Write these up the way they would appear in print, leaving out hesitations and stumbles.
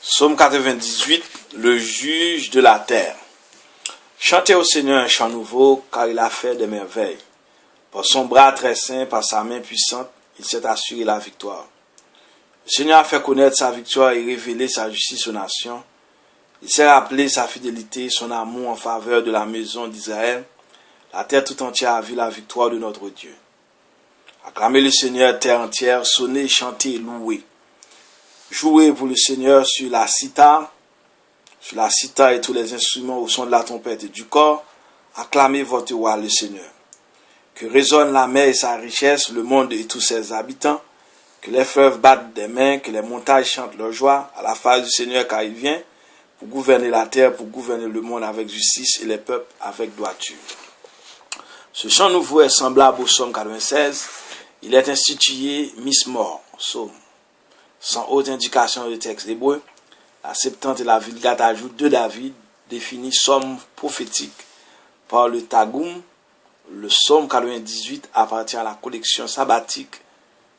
Psaume 98, le juge de la terre. Chantez au Seigneur un chant nouveau, car il a fait des merveilles. Par son bras très saint, par sa main puissante, il s'est assuré la victoire. Le Seigneur a fait connaître sa victoire et révélé sa justice aux nations. Il s'est rappelé sa fidélité, son amour en faveur de la maison d'Israël. La terre tout entière a vu la victoire de notre Dieu. Acclamez le Seigneur, terre entière, sonnez, chantez, louez. Jouez pour le Seigneur sur la cithare et tous les instruments au son de la trompette et du corps. Acclamez votre roi, le Seigneur. Que résonne la mer et sa richesse, le monde et tous ses habitants. Que les fleuves battent des mains, que les montagnes chantent leur joie à la face du Seigneur, car il vient pour gouverner la terre, pour gouverner le monde avec justice et les peuples avec droiture. Ce chant nouveau est semblable au psaume 96. Il est institué Mismor, psaume. Sans haute indication de texte hébreu, la Septante et la Vulgate ajoutent de David, définit psaume prophétique par le Targum. Le psaume 98 appartient à la collection sabbatique,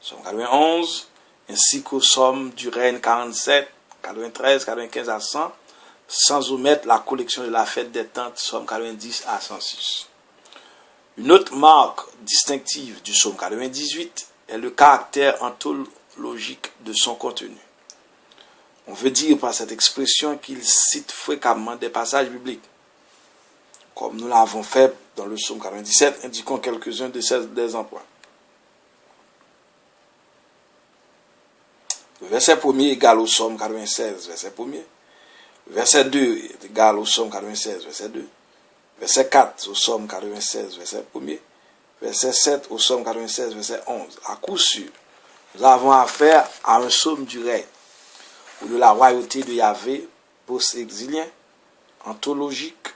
psaume 91, ainsi qu'au psaume du règne 47, 93, 95 à 100, sans omettre la collection de la fête des tentes, psaume 90 à 106. Une autre marque distinctive du psaume 98 est le caractère anthologique de son contenu. On veut dire par cette expression qu'il cite fréquemment des passages bibliques. Comme nous l'avons fait dans le psaume 97, indiquons quelques-uns des emplois. Le verset 1er est égal au psaume 96, verset 1er. Le verset 2 est égal au psaume 96, verset 2. Verset 4 au psaume 96, verset 1er. Verset 7 au psaume 96, verset 11. À coup sûr, nous avons affaire à un psaume du règne, ou de la royauté de Yahvé, post-exilien, anthologique,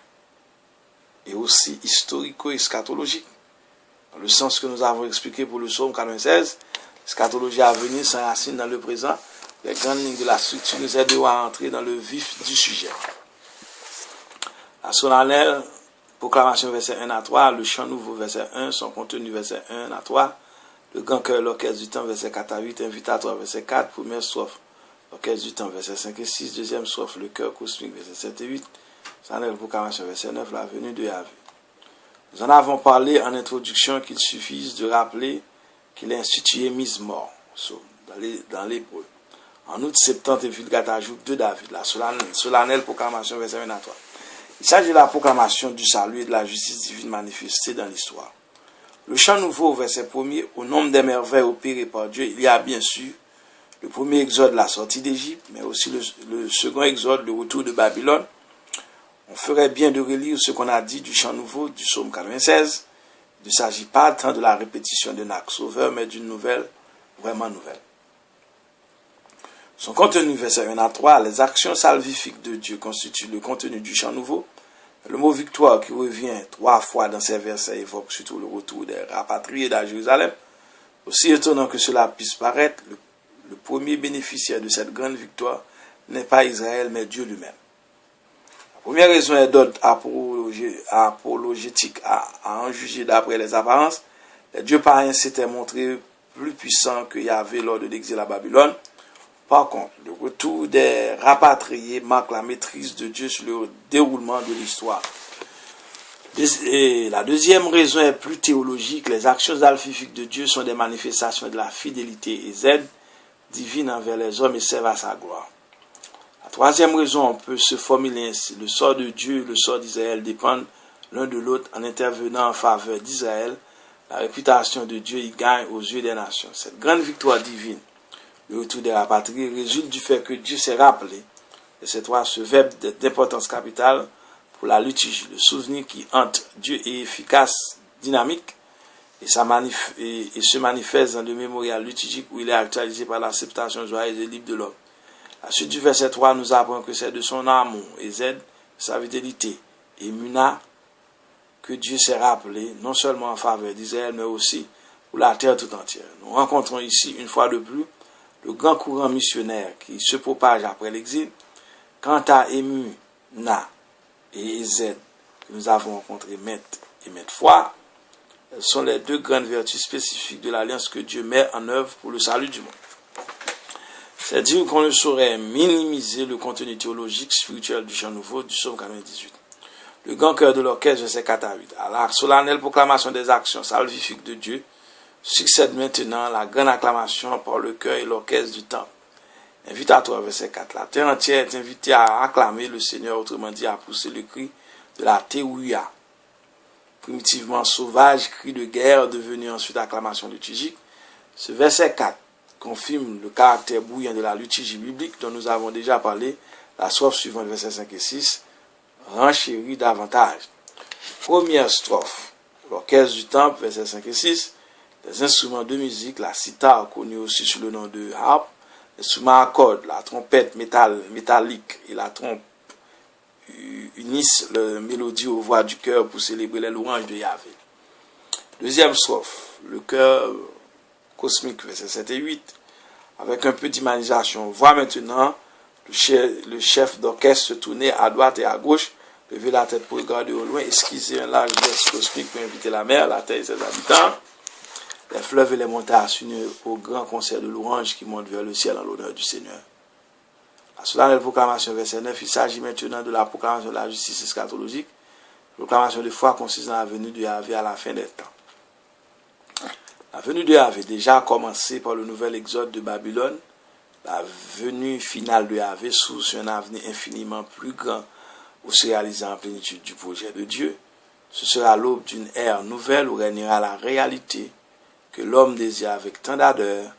et aussi historico-eschatologique. Dans le sens que nous avons expliqué pour le psaume 96, l'eschatologie à venir s'enracine dans le présent. Les grandes lignes de la structure nous aideront à entrer dans le vif du sujet. La solennelle, proclamation verset 1 à 3, le chant nouveau verset 1, son contenu verset 1 à 3, le grand cœur, l'orchestre du temps verset 4 à 8, invitatoire verset 4, première strophe, l'orchestre du temps verset 5 et 6, deuxième strophe, le cœur cosmique verset 7 et 8, solennelle proclamation verset 9, la venue de Yahvé. Nous en avons parlé en introduction qu'il suffise de rappeler qu'il est institué Mismor, dans l'hébreu. En août, Septante et Vulgate ajoute de David, la solennelle proclamation verset 1 à 3. Il s'agit de la proclamation du salut et de la justice divine manifestée dans l'histoire. Le chant nouveau, verset 1er, au nombre des merveilles opérées par Dieu, il y a bien sûr le premier exode, la sortie d'Égypte, mais aussi le second exode, le retour de Babylone. On ferait bien de relire ce qu'on a dit du chant nouveau du psaume 96. Il ne s'agit pas tant de la répétition d'un acte sauveur, mais d'une nouvelle, vraiment nouvelle. Son contenu, verset 1 à 3, les actions salvifiques de Dieu constituent le contenu du chant nouveau. Le mot victoire qui revient 3 fois dans ces versets évoque surtout le retour des rapatriés à Jérusalem. Aussi étonnant que cela puisse paraître, le premier bénéficiaire de cette grande victoire n'est pas Israël, mais Dieu lui-même. La première raison est d'ordre apologétique à en juger d'après les apparences. Les dieux païens s'étaient montrés plus puissants que Yahvé lors de l'exil à Babylone. Par contre, le retour des rapatriés marque la maîtrise de Dieu sur le déroulement de l'histoire. Et la deuxième raison est plus théologique. Les actions salvifiques de Dieu sont des manifestations de la fidélité et aide divine envers les hommes et servent à sa gloire. La troisième raison, on peut se formuler ainsi. Le sort de Dieu et le sort d'Israël dépendent l'un de l'autre en intervenant en faveur d'Israël. La réputation de Dieu y gagne aux yeux des nations. Cette grande victoire divine, le retour des rapatriés, résulte du fait que Dieu s'est rappelé de cette fois ce verbe d'importance capitale pour la liturgie. Le souvenir qui hante Dieu est efficace, dynamique, et se manifeste dans le mémorial liturgique où il est actualisé par l'acceptation joyeuse et libre de l'homme. La suite du verset 3 nous apprend que c'est de son amour et de sa fidélité et Muna que Dieu s'est rappelé, non seulement en faveur d'Israël, mais aussi pour la terre tout entière. Nous rencontrons ici, une fois de plus, le grand courant missionnaire qui se propage après l'exil. Quant à Emuna et Ezed, que nous avons rencontrés maintes et maintes fois, elles sont les deux grandes vertus spécifiques de l'alliance que Dieu met en œuvre pour le salut du monde. C'est dire qu'on ne saurait minimiser le contenu théologique, spirituel du chant nouveau du psaume 98. Le grand cœur de l'orchestre, verset 4 à 8. À la solennelle proclamation des actions salvifiques de Dieu, succède maintenant la grande acclamation par le cœur et l'orchestre du temple. Invite à toi, verset 4. La terre entière est invitée à acclamer le Seigneur, autrement dit à pousser le cri de la théouia. Primitivement sauvage, cri de guerre, devenu ensuite acclamation liturgique. Ce verset 4 confirme le caractère bouillant de la liturgie biblique dont nous avons déjà parlé. La strophe suivante, versets 5 et 6, renchérit davantage. Première strophe, l'orchestre du temple, versets 5 et 6, les instruments de musique, la sitar, connue aussi sous le nom de harpe, l'instrument à cordes, la trompette métallique et la trompe unissent la mélodie aux voix du cœur pour célébrer les louanges de Yahvé. Deuxième strophe, le chœur cosmique, versets 7 et 8, avec un peu d'imagination. On voit maintenant le chef d'orchestre se tourner à droite et à gauche, lever la tête pour regarder au loin, esquisser un large geste cosmique pour inviter la mer, la terre et ses habitants, les fleuves et les montagnes s'unir au grand concert de louanges qui monte vers le ciel en l'honneur du Seigneur. La solennelle proclamation, verset 9, il s'agit maintenant de la proclamation de la justice eschatologique. La proclamation de foi consiste dans la venue de Yahvé à la fin des temps. La venue de Yahvé, déjà commencé par le nouvel exode de Babylone, la venue finale de Yahvé sous un avenir infiniment plus grand où se réalisera en plénitude du projet de Dieu. Ce sera l'aube d'une ère nouvelle où régnera la réalité que l'homme désire avec tant d'ardeur.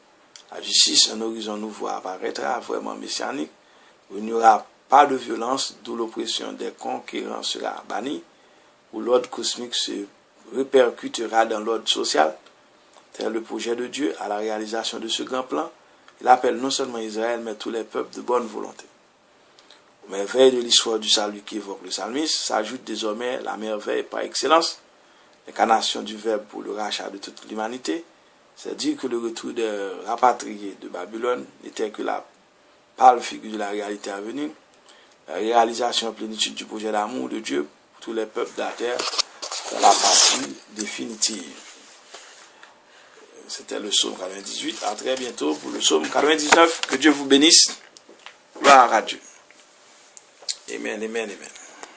La justice, un horizon nouveau apparaîtra, vraiment messianique, où il n'y aura pas de violence, d'où l'oppression des conquérants sera bannie, où l'ordre cosmique se répercutera dans l'ordre social. Tel le projet de Dieu à la réalisation de ce grand plan. Il appelle non seulement Israël, mais tous les peuples de bonne volonté. Aux merveilles de l'histoire du salut qu'évoque le psalmiste s'ajoute désormais la merveille par excellence, l'incarnation du Verbe pour le rachat de toute l'humanité. C'est dire que le retour des rapatriés de Babylone n'était que la pâle figure de la réalité à venir, la réalisation en plénitude du projet d'amour de Dieu pour tous les peuples de la terre dans la partie définitive. C'était le psaume 98. À très bientôt pour le psaume 99. Que Dieu vous bénisse. Gloire à Dieu. Amen, amen, amen.